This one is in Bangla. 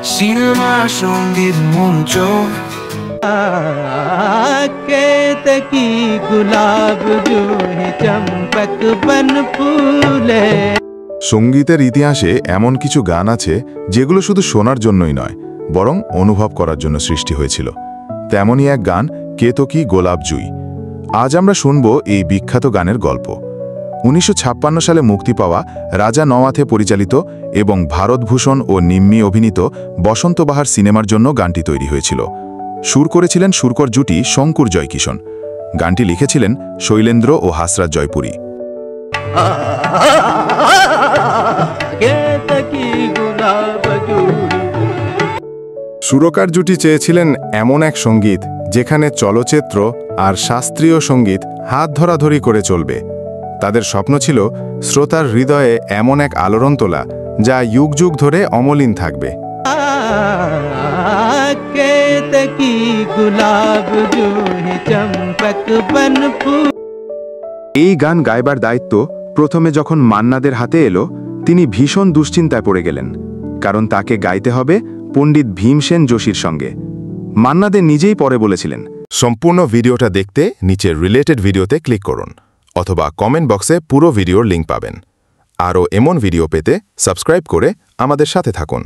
সিনেমা সঙ্গীত মঞ্চ खेत की गुलाब जो है चंपक बन फूले। সঙ্গীতের ইতিহাসে এমন কিছু গান আছে যেগুলো শুধু শোনার জন্যই নয়, বরং অনুভব করার জন্য সৃষ্টি হয়েছিল। তেমনই এক গান কেতকী গোলাপ জুঁই। আজ আমরা শুনব এই বিখ্যাত গানের গল্প। 1956 সালে মুক্তি পাওয়া রাজা নওয়াথে পরিচালিত এবং ভারতভূষণ ও নিম্মি অভিনীত বসন্ত বাহার সিনেমার জন্য গানটি তৈরি হয়েছিল। সুর করেছিলেন সুরকর জুটি শঙ্কুর জয়কিশন। গানটি লিখেছিলেন শৈলেন্দ্র ও হাসরাত জয়পুরী। সুরকার জুটি চেয়েছিলেন এমন এক সঙ্গীত যেখানে চলচ্চিত্র আর শাস্ত্রীয় সঙ্গীত হাত ধরাধরি করে চলবে। তাদের স্বপ্ন ছিল শ্রোতার হৃদয়ে এমন এক আলোড়ন তোলা যা যুগ যুগ ধরে অমলিন থাকবে। এই গান গাইবার দায়িত্ব প্রথমে যখন মান্নাদের হাতে এলো, তিনি ভীষণ দুশ্চিন্তায় পড়ে গেলেন, কারণ তাকে গাইতে হবে পণ্ডিত ভীমসেন যোশীর সঙ্গে। মান্নাদের নিজেই পরে বলেছিলেন, সম্পূর্ণ ভিডিওটা দেখতে নিচের রিলেটেড ভিডিওতে ক্লিক করুন, অথবা কমেন্ট বক্সে পুরো ভিডিওর লিঙ্ক পাবেন। আরও এমন ভিডিও পেতে সাবস্ক্রাইব করে আমাদের সাথে থাকুন।